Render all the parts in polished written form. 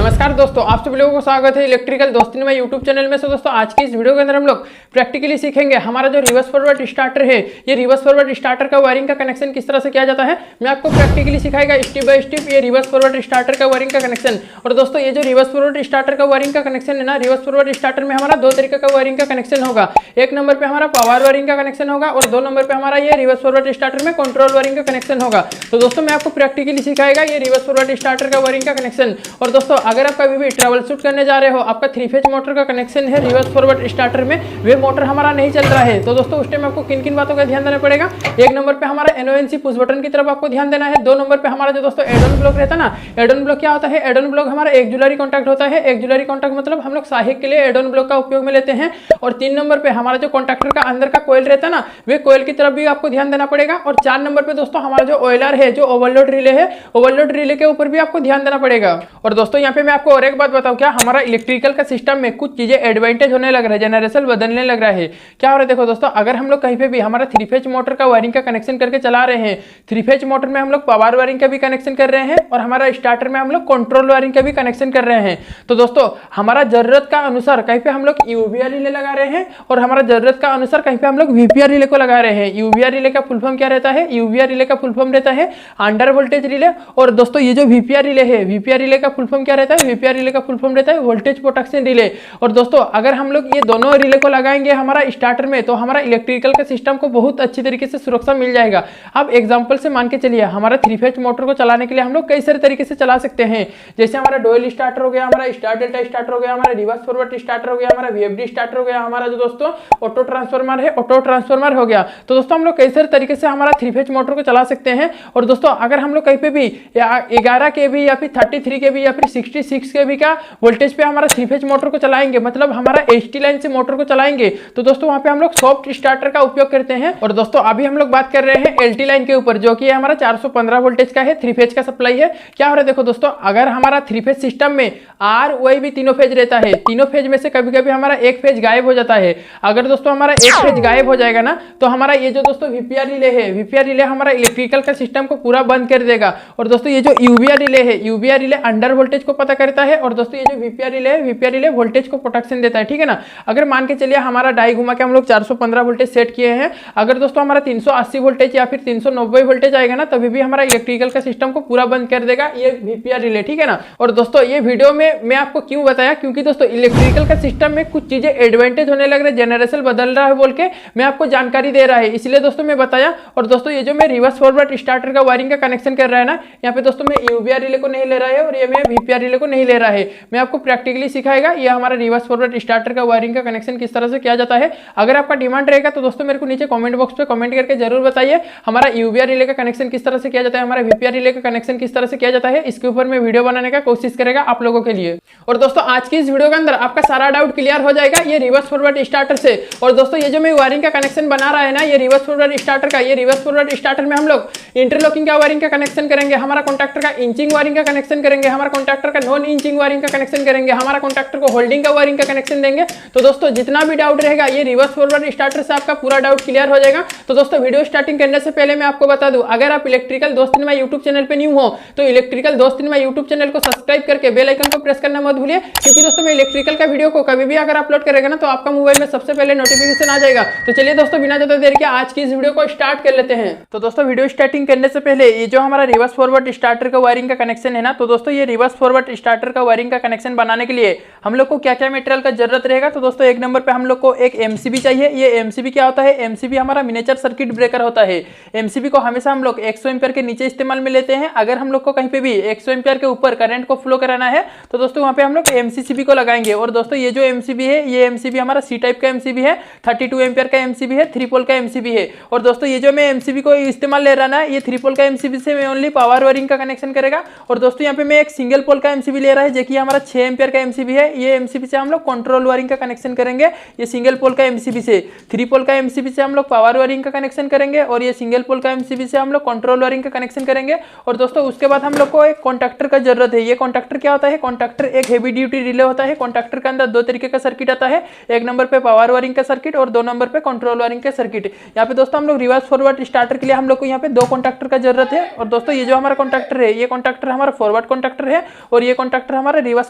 नमस्कार दोस्तों, आप सभी लोगों को स्वागत है इलेक्ट्रिकल दोस्ती में यूट्यूब चैनल में। से दोस्तों आज की इस वीडियो के अंदर हम लोग प्रैक्टिकली सीखेंगे हमारा जो रिवर्स फॉरवर्ड स्टार्टर है, ये रिवर्स फॉरवर्ड स्टार्टर का वायरिंग का कनेक्शन किस तरह से किया जाता है। मैं आपको प्रैक्टिकली सिखाएगा स्टेप बाय स्टेप ये रिवर्स फॉरवर्ड स्टार्टर का वायरिंग का कनेक्शन। और दोस्तों ये जो रिवर्स फॉरवर्ड स्टार्टर का वायरिंग का कनेक्शन है ना, रिवर्स फॉरवर्ड स्टार्टर में हमारा दो तरीके का वायरिंग का कनेक्शन होगा। एक नंबर पे हमारा पावर वायरिंग का कनेक्शन होगा और दो नंबर पे हमारा ये रिवर्स फॉरवर्ड स्टार्टर में कंट्रोल वायरिंग का कनेक्शन होगा। तो दोस्तों मैं आपको प्रैक्टिकली सिखाएगा ये रिवर्स फॉरवर्ड स्टार्टर का वायरिंग का कनेक्शन। और दोस्तों अगर आप कभी भी ट्रबल शूट करने जा रहे हो, आपका 3 फेज मोटर का कनेक्शन है रिवर्स फॉरवर्ड स्टार्टर में, वे मोटर हमारा नहीं चल रहा है, तो दोस्तों उस टाइम आपको किन किन बातों का ध्यान देना पड़ेगा। एक नंबर पे हमारा एनओएनसी पुश बटन की तरफ आपको ध्यान देना है। दो नंबर पे हमारा जो दोस्तों एड ऑन ब्लॉक रहता है ना, एड ऑन ब्लॉक क्या होता है, एड ऑन ब्लॉक हमारा एक्जुलरी कॉन्टैक्ट होता है। एक्जुलरी कॉन्टैक्ट मतलब हम लोग सहायक के लिए एड ऑन ब्लॉक का उपयोग में लेते हैं। और 3 नंबर पे हमारा जो कॉन्टैक्टर का अंदर का कोयल रहता है ना, वे कोयल की तरफ भी आपको ध्यान देना पड़ेगा। और 4 नंबर पे दोस्तों हमारा जो ऑयलर है, जो ओवरलोड रिले है, ओवरलोड रिले के ऊपर भी आपको ध्यान देना पड़ेगा। और दोस्तों यहाँ पे मैं आपको और एक बात बताऊं, क्या हमारा इलेक्ट्रिकल का सिस्टम में कुछ चीजें एडवांटेज होने लग रहा है, जनरेशन बदलने लग रहा है। क्या हो रहा है देखो दोस्तों, अगर हम लोग कहीं पे भी हमारा 3 फेज मोटर का वायरिंग का कनेक्शन करके चला रहे हैं, 3 फेज मोटर में हम लोग पावर वायरिंग का भी कनेक्शन कर रहे हैं और हमारा स्टार्टर में हम लोग कंट्रोल वायरिंग का भी कनेक्शन कर रहे हैं। तो दोस्तों हमारा जरूरत का अनुसार कहीं पे हम लोग यूवीआर रिले लगा रहे हैं और हमारा जरूरत का अनुसार कहीं पे हम लोग वीपीआर रिले को लगा रहे हैं। यूवीआर रिले का फुल फॉर्म क्या रहता है, यूवीआर रिले का फुल फॉर्म रहता है अंडर वोल्टेज रिले। और दोस्तों ये जो वीपीआर रिले है, वीपीआर रिले का फुल फॉर्म क्या रहता है, वीपीआर रिले का फुल फॉर्म रहता है वोल्टेज प्रोटेक्शन रिले। और दोस्तों अगर हम लोग ये दोनों रिले को लगाएंगे हमारा स्टार्टर में, तो हमारा इलेक्ट्रिकल के सिस्टम को बहुत अच्छी तरीके से सुरक्षा मिल जाएगा। अब एग्जांपल से मान के चलिए, हमारा 3 फेज मोटर को चलाने के लिए हम लोग कई सारे तरीके से चला सकते हैं। जैसे हमारा डोयल स्टार्टर हो गया, हमारा स्टार डेल्टा स्टार्टर हो गया, हमारा रिवर्स फॉरवर्ड स्टार्टर हो गया, हमारा वीएफडी स्टार्टर हो गया, हमारा जो दोस्तों ऑटो ट्रांसफार्मर है, ऑटो ट्रांसफार्मर हो गया। तो दोस्तों हम लोग कई सारे तरीके से हमारा 3 फेज मोटर को चला सकते हैं। और दोस्तों अगर हम लोग कहीं पे भी 11 केवी या फिर 33 केवी या फिर 66 केवी का वोल्टेज पे हमारा 3 फेज मोटर को चलाएंगे, मतलब हमारा एचटी लाइन से मोटर को चलाएंगे, तो दोस्तों वहां पे हम लोग सॉफ्ट स्टार्टर का उपयोग करते हैं। और दोस्तों अभी हम लोग बात कर रहे हैं एलटी लाइन के ऊपर, जो कि हमारा 415 वोल्टेज का है, 3 फेज का सप्लाई है। क्या हो रहा है देखो दोस्तों, अगर हमारा 3 फेज सिस्टम में आर वाई भी तीनों फेज रहता है, तीनों फेज में से कभी कभी हमारा एक फेज गायब हो जाता है। अगर दोस्तों हमारा एक फेज गायब हो जाएगा ना, तो हमारा ये जो दोस्तों वीपीआर रिले है, वीपीआर रिले हमारा इलेक्ट्रिकल का सिस्टम को पूरा बंद कर देगा। और दोस्तों ये जो यूवीआर रिले है, यूवीआर रिले अंडर वोल्टेज को पता करता है। और दोस्तों ये जो वीपीआर रिले है, वीपीआर रिले वोल्टेज को प्रोटेक्शन देता है, ठीक है ना। अगर मान के चलिए हमारा डाई घुमा के हम लोग 415 वोल्टेज सेट किए हैं, अगर दोस्तों हमारा 380 वोल्टेज या फिर 390 वोल्टेज आएगा ना, तभी भी हमारा इलेक्ट्रिकल का सिस्टम को पूरा बंद कर देगा ये वीपीआर रिले, ठीक है ना। और दोस्तों ये वीडियो में मैं आपको क्यों बताया, क्योंकि दोस्तों इलेक्ट्रिकल का सिस्टम में कुछ चीजें एडवांटेज होने लग रहे, जनरेशन बदल रहा है बोल के मैं आपको जानकारी दे रहा है, इसलिए दोस्तों मैं बताया। और दोस्तों ये जो मैं रिवर्स फॉरवर्ड स्टार्टर का वायरिंग का कनेक्शन कर रहा है ना, यहाँ पे दोस्तों मैं यूवीआर रिले को नहीं ले रहा है और ये मैं वीपीआर रिले को नहीं ले रहा है। मैं आपको प्रैक्टिकली सिखाएगा ये हमारा रिवर्स फॉरवर्ड स्टार्टर का वायरिंग का कनेक्शन किस तरह से किया जाता है। अगर आपका डिमांड रहेगा तो दोस्तों मेरे को नीचे कमेंट बॉक्स पे कमेंट करके जरूर बताइए हमारा यूवीआर रिले का कनेक्शन किस तरह से किया जाता है, हमारा वीपीआर रिले का कनेक्शन किस तरह से किया जाता है। इसके ऊपर मैं वीडियो बनाने का कोशिश करेगा आप लोगों के लिए। और दोस्तों आज की इस वीडियो के अंदर आपका सारा डाउट क्लियर हो जाएगा ये रिवर्स फॉरवर्ड स्टार्टर से। और दोस्तों ये जो मैं वायरिंग का कनेक्शन बना रहा है ना, ये रिवर्स फॉरवर्ड स्टार्टर का, ये रिवर्स फॉरवर्ड स्टार्टर में हम लोग इंटरलॉकिंग का वायरिंग का कनेक्शन करेंगे, हमारा कॉन्टैक्टर का इंचिंग वायरिंग का कनेक्शन करेंगे, हमारा कॉन्टैक्टर का नॉन इंचिंग वायरिंग का कनेक्शन करेंगे, हमारा कॉन्टैक्टर को होल्डिंग का वायरिंग का कनेक्शन देंगे। तो दोस्तों जितना भी डाउट रहेगा ये रिवर्स फॉरवर्ड स्टार्टर से आपका पूरा डाउट क्लियर हो जाएगा। तो दोस्तों वीडियो स्टार्टिंग करने से पहले मैं आपको बता दूं, अगर आप इलेक्ट्रिकल दोस्ती में यूट्यूब चैनल पे न्यू हो तो इलेक्ट्रिकल दोस्ती में यूट्यूब चैनल को सब्सक्राइब करके बेल आइकन को प्रेस करना मत भूलिए, क्योंकि दोस्तों मैं इलेक्ट्रिकल का वीडियो को कभी भी अगर अपलोड करेगा ना, तो आपका मोबाइल में सबसे पहले नोटिफिकेशन आ जाएगा। तो चलिए दोस्तों बिना ज्यादा देर के आज की इस वीडियो को स्टार्ट कर लेते हैं। तो दोस्तों वीडियो स्टार्टिंग करने से पहले ये जो हमारा रिवर्स फॉरवर्ड स्टार्टर का वायरिंग का कनेक्शन है ना, तो दोस्तों ये रिवर्स फॉरवर्ड स्टार्टर का वायरिंग का कनेक्शन बनाने के लिए हम लोग को क्या क्या मटेरियल का जरूरत रहेगा। तो दोस्तों एक नंबर पे हम लोग को एक एमसीबी चाहिए। ये एमसीबी क्या होता है, एमसीबी हमारा मिनिएचर सर्किट ब्रेकर होता है। एमसीबी को हमेशा हम लोग 100 एम्पीयर के नीचे इस्तेमाल में लेते हैं। अगर हम लोग को कहीं पे भी 100 एम्पीयर के ऊपर करंट को फ्लो कराना है तो दोस्तों वहां पे हम लोग एमसीबी को लगाएंगे। और दोस्तों ये जो एमसीबी है, ये एमसीबी हमारा सी टाइप का एमसीबी है, 32 एम्पीयर का एमसीबी है, 3 पोल का एमसीबी है। और दोस्तों ये जो मैं एमसीबी को इस्तेमाल ले रहा ना, ये 3 पोल का एमसीबी से मैं ओनली पावर वायरिंग का कनेक्शन करेगा। और दोस्तों यहाँ पे मैं एक सिंगल पोल का एमसीबी ले रहा है, जो कि हमारा 6 एम्पीयर का एमसीबी है। ये एमसीबी से हम लोग कंट्रोल वायरिंग का कनेक्शन करेंगे। ये सिंगल पोल का एमसीबी से, 3 पोल का एमसीबी से हम लोग पावर वायरिंग का कनेक्शन करेंगे और ये सिंगल पोल का एमसीबी से हम लोग कंट्रोल वायरिंग का कनेक्शन करेंगे। और दोस्तों उसके बाद हम लोग को एक कॉन्टैक्टर का जरूरत है। ये कॉन्टैक्टर क्या होता है, कॉन्टैक्टर एक हेवी ड्यूटी रिले होता है। कॉन्टैक्टर के अंदर 2 तरीके का सर्किट आता है, एक नंबर पे पावर वायरिंग का सर्किट और 2 नंबर पे कंट्रोल वायरिंग का सर्किट। यहाँ पे दोस्तों हम लोग रिवर्स फॉरवर्ड स्टार्टर के लिए हम लोग को यहाँ पे 2 कॉन्टैक्टर का जरूरत है। और दोस्तों ये जो हमारा कॉन्टैक्टर है, ये कॉन्टैक्टर हमारा फॉरवर्ड कॉन्टैक्टर है और ये कॉन्टैक्टर हमारा रिवर्स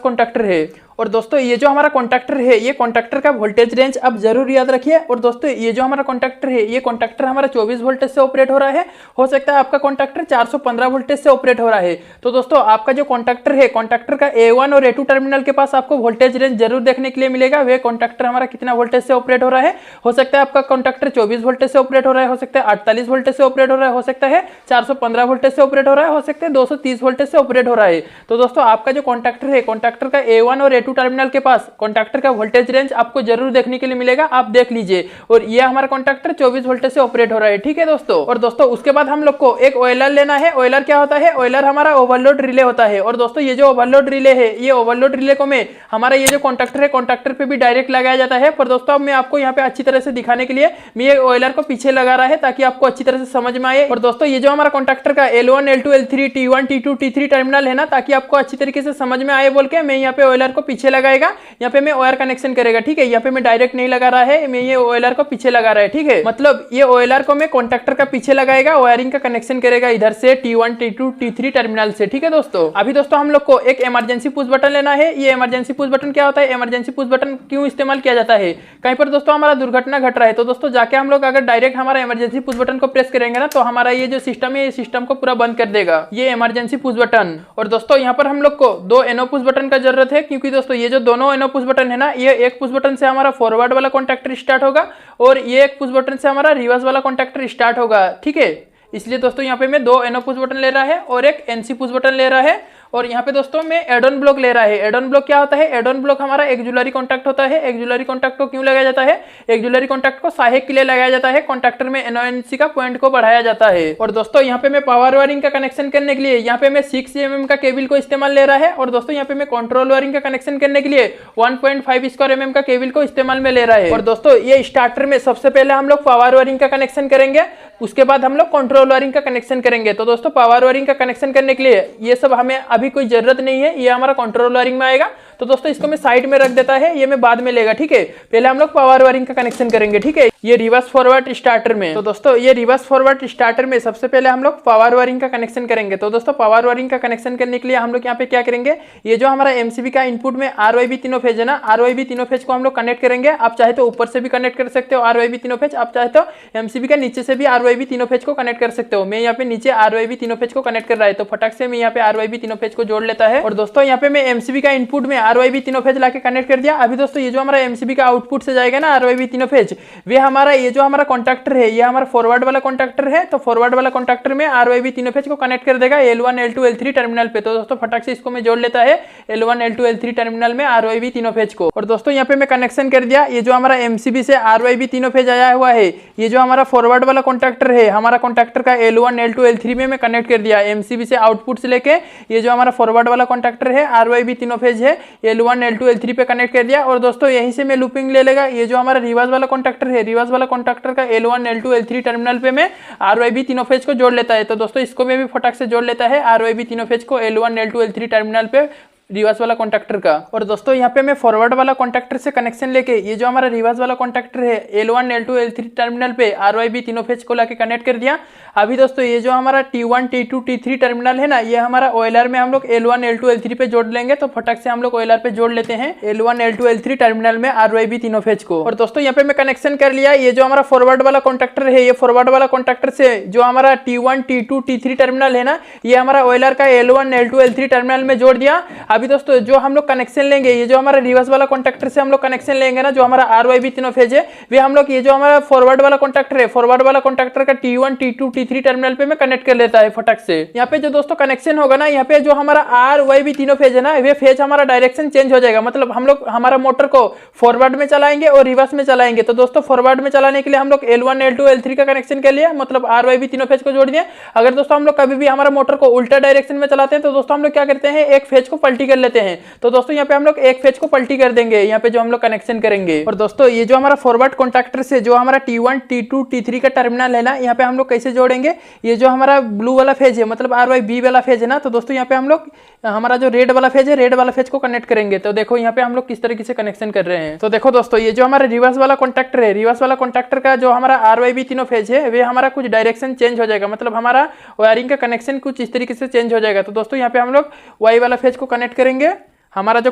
कॉन्टैक्टर है। और दोस्तों ये जो हमारा कॉन्टैक्टर है, ये कॉन्टैक्टर का वोल्टेज रेंज आप जरूर याद रखिए। और दोस्तों ये जो हमारा कॉन्टैक्टर है, ये कॉन्टैक्टर हमारा 24 वोल्टेज से ऑपरेट हो रहा है। हो सकता है आपका कॉन्टैक्टर 415 वोल्टेज से ऑपरेट हो रहा है। तो दोस्तों आपका जो कॉन्टैक्टर है, कॉन्टैक्टर का A1 और A2 टर्मिनल के पास आपको वोल्टेज रेंज जरूर देखने के लिए मिलेगा। वे कॉन्टैक्टर हमारा कितना वोल्टेज से ऑपरेट हो रहा है। हो सकता है आपका कॉन्टैक्टर 24 वोल्टेज से ऑपरेट हो रहा है, हो सकता है 48 वोल्टेज से ऑपरेट हो रहा है, हो सकता है 415 वोल्टेज से ऑपरेट हो रहा है, हो सकता है 230 वोल्टेज से ऑपरेट हो रहा है। तो दोस्तों आपका जो कॉन्टैक्टर है, कॉन्टैक्टर का A1 और A2 टर्मिनल के पास कॉन्टैक्टर का वोल्टेज रेंज आपको जरूर देखने के लिए मिलेगा, आप देख लीजिए। और ये हमारा कॉन्टैक्टर 24 वोल्टेज से ऑपरेट हो रहा है, ठीक है दोस्तों। और दोस्तों उसके बाद हम लोग को एक ऑयलर लेना है। ऑयलर क्या होता है? ऑयलर हमारा ओवरलोड रिले होता है। और दोस्तों ये जो ओवरलोड रिले है, ये ओवरलोड रिले को मैं हमारा ये जो कॉन्टैक्टर है, कॉन्टैक्टर पे भी डायरेक्ट लगाया जाता है। पर दोस्तों अब मैं आपको यहाँ पे अच्छी तरह से दिखाने के लिए मैं ये ऑयलर को पीछे लगा रहा है, ताकि आपको अच्छी तरह से समझ में आए। और दोस्तों ये जो हमारा कॉन्टैक्टर का L1 L2 L3 T1 T2 T3 terminal है ना, ताकि आपको अच्छी तरीके से समझ में आए बोल के मैं यहाँ पे ऑयलर को पीछे लगाएगा। यहाँ पे मैं वायर कनेक्शन करेगा, ठीक है। यहाँ पे मैं डायरेक्ट नहीं लगा रहा है, मैं ये ऑयलर को पीछे लगा रहा है, ठीक है। मतलब ये ऑयलर को मैं कॉन्टैक्टर का पीछे लगाएगा, वायरिंग का कनेक्शन करेगा इधर से T1 T2 T3 टर्मिनल से, ठीक है दोस्तों। अभी दोस्तों हम लोग को एक इमरजेंसी पुश बटन लेना है। ये इमरजेंसी पुश बटन क्या होता है? इमरजेंसी पुश बटन क्यों इस्तेमाल किया जाता है? कहीं पर दोस्तों हमारा दुर्घटना घट रहा है, तो दोस्तों जाके हम लोग अगर डायरेक्ट हमारा इमरजेंसी पुश बटन को प्रेस करेंगे ना, तो हमारा ये जो सिस्टम है, ये सिस्टम को पूरा बंद कर देगा, ये इमरजेंसी पुश बटन। और दोस्तों यहाँ पर हम लोग को 2 एनो पुश बटन का जरूरत है, क्योंकि दोस्तों ये जो दोनों एनो पुश बटन है ना, ये एक पुश बटन से हमारा फॉरवर्ड वाला कॉन्टैक्टर स्टार्ट होगा और ये एक पुश बटन से हमारा रिवर्स वाला कॉन्टैक्टर स्टार्ट होगा, ठीक है। इसलिए दोस्तों यहाँ पे मैं 2 एनो पुश बटन ले रहा है और एक NC पुश बटन ले रहा है। और यहाँ पे दोस्तों मैं एड ऑन ब्लॉक ले रहा है। एड ऑन ब्लॉक क्या होता है? एड ऑन ब्लॉक हमारा एक्जुलरी कॉन्टैक्ट होता है। एक्जुलरी कॉन्टैक्ट को क्यों लगाया जाता है? एक्जुलरी कॉन्टैक्ट को सहायक के लिए लगाया जाता है, कॉन्टैक्टर में NONC का पॉइंट को बढ़ाया जाता है। और दोस्तों यहाँ पे मैं पावर वायरिंग का कनेक्शन करने के लिए यहाँ पे मैं 6 mm का केबल को इस्तेमाल ले रहा है। और दोस्तों यहाँ पे मैं कंट्रोल वायरिंग का कनेक्शन करने के लिए 1.5 स्क्वायर mm का केबल को इस्तेमाल में ले रहा है। और दोस्तों ये स्टार्टर में सबसे पहले हम लोग पावर वायरिंग का कनेक्शन करेंगे, उसके बाद हम लोग कंट्रोल वायरिंग का कनेक्शन करेंगे। तो दोस्तों पावर वायरिंग का कनेक्शन करने के लिए ये सब हमें अभी कोई जरूरत नहीं है, ये हमारा कंट्रोल वायरिंग में आएगा। तो दोस्तों इसको मैं साइड में रख देता है, ये मैं बाद में लेगा, ठीक है। पहले हम लोग पावर वायरिंग का कनेक्शन करेंगे, ठीक है। ये रिवर्स फॉरवर्ड स्टार्टर में, तो दोस्तों ये रिवर्स फॉरवर्ड स्टार्टर में सबसे पहले हम लोग पावर वायरिंग का कनेक्शन करेंगे। तो दोस्तों पावर वायरिंग का कनेक्शन करने के लिए हम लोग यहाँ पे क्या करेंगे? ये जो हमारा MCB का इनपुट में RYB तीनों फेज है ना, RYB तीनों फेज को हम लोग कनेक्ट करेंगे। आप चाहे तो ऊपर से भी कनेक्ट कर सकते हो RYB तीनों फेज, आप चाहे तो MCB का नीचे से भी RYB तीनों फेज को कनेक्ट कर सकते हो। मैं यहाँ पे नीचे RYB तीनों फेज को कनेक्ट कर रहा है, तो फटाक से मैं यहाँ पे RYB तीनों फेज को जोड़ लेता है। और दोस्तों यहाँ पे मैं MCB का इनपुट में RYB तीनों फेज लाके कनेक्ट कर दिया। अभी दोस्तों ये जो हमारा MCB का आउटपुट से जाएगा ना RYB तीनों फेज, वे हमारा ये जो हमारा कॉन्टैक्टर है, ये हमारा फॉरवर्ड वाला कॉन्टैक्टर है। तो फॉरवर्ड वाला कॉन्टैक्टर में RYB तीनों फेज को कनेक्ट कर देगा L1 L2 L3 टर्मिनल पे। तो दोस्तों फटाक से इसको मैं जोड़ लेता है L1 L2 L3 टर्मिनल में RYB तीनों फेज को। और दोस्तों यहाँ पे मैं कनेक्शन कर दिया। ये जो हमारा MCB से RYB तीनों फेज आया हुआ है, ये जो हमारा फॉरवर्ड वाला कॉन्टैक्टर है, हमारा कॉन्टैक्टर का L1 L2 L3 में मैं कनेक्ट कर दिया। MCB से आउटपुट से लेके ये जो हमारा फॉरवर्ड वाला कॉन्टैक्टर है, RYB तीनों फेज है, L1 L2 L3 पे कनेक्ट कर दिया। और दोस्तों यहीं से मैं लूपिंग ले लेगा। ये जो हमारा रिवर्स वाला कॉन्टैक्टर है, रिवर्स वाला कॉन्टैक्टर का L1 L2 L3 टर्मिनल पे मैं RYB तीनों फेज को जोड़ लेता है। तो दोस्तों इसको मैं भी फटाक से जोड़ लेता है RYB तीनों फेज को L1 L2 L3 टर्मिनल पे रिवर्स वाला कॉन्टैक्टर का। और दोस्तों यहाँ पे मैं फॉरवर्ड वाला कॉन्टैक्टर से कनेक्शन लेके ये जो हमारा रिवर्स वाला कॉन्टैक्टर है L1 L2 L3 टर्मिनल पे RYB तीनों फेज को लाके कनेक्ट कर दिया। अभी दोस्तों ये जो हमारा T1 T2 T3 टर्मिनल है ना, ये हमारा ऑयलर में हम लोग L1 L2 L3 पे जोड़ लेंगे। तो फटाक से हम लोग ऑयलर पे जोड़ लेते हैं L1 L2 L3 टर्मिनल में RYB तीनों फेज को। और दोस्तों यहाँ पे मैं कनेक्शन कर लिया। ये जो हमारा फॉरवर्ड वाला कॉन्टैक्टर है, ये फॉरवर्ड वाला कॉन्टैक्टर से जो हमारा T1 T2 T3 टर्मिनल है ना, ये हमारा ऑयलर का L1 L2 L3 टर्मिनल में जोड़ दिया। अभी दोस्तों जो हम कनेक्शन लेंगे, ये जो हमारा रिवर्स वाला कॉन्टैक्टर से हम लोग कनेक्शन लेंगे ना, जो हमारा RYB तीनों फेज है, वे हम लोग ये जो हमारा फॉरवर्ड वाला कॉन्टैक्टर है, फॉरवर्ड वाला कॉन्टैक्टर का T1 T2 T3 टर्मिनल पे मैं कनेक्ट कर लेता है फटाक से। यहाँ पे जो दोस्तों कनेक्शन होगा ना, यहाँ पे जो हमारा RYB तीनों फेज है ना, वे फेज हमारा डायरेक्शन चेंज हो जाएगा। मतलब हम लोग हमारा मोटर को फॉरवर्ड में चलाएंगे और रिवर्स में चलाएंगे। तो दोस्तों फॉरवर्ड में चलाने के लिए हम लोग L1 L2 L3 का कनेक्शन कर लिया, मतलब RYB तीनों फेज को जोड़ दिया। अगर दोस्तों हम लोग कभी भी हमारा मोटर को उल्टा डायरेक्शन में चलाते हैं, तो दोस्तों हम लोग क्या करते हैं, एक फेज को पलटी कर लेते हैं। तो दोस्तों यहाँ पे हम लोग एक फेज को पलटी कर देंगे, यहाँ पे जो हम लोग कनेक्शन करेंगे। और दोस्तों ये जो हमारा फॉरवर्ड कॉन्टैक्टर से जो हमारा T1 T2 T3 का टर्मिनल है ना, यहाँ पे हम लोग कैसे जोड़ेंगे, ये जो हमारा ब्लू वाला फेज है, मतलब RYB वाला फेज है ना, तो दोस्तों यहाँ पे हम लोग हमारा जो रेड वाला फेज है, रेड वाला फेज को कनेक्ट करेंगे। तो देखो यहाँ पे हम लोग किस तरीके से कनेक्शन कर रहे हैं। तो देखो दोस्तों ये जो हमारा रिवर्स वाला कॉन्टैक्टर है, रिवर्स वाला कॉन्टैक्टर का जो हमारा RYB तीनों फेज है, वे हमारा कुछ डायरेक्शन चेंज हो जाएगा। मतलब हमारा वायरिंग का कनेक्शन कुछ इस तरीके से चेंज हो जाएगा। तो दोस्तों यहाँ पे हम लोग Y वाला फेज को कनेक्ट करेंगे हमारा जो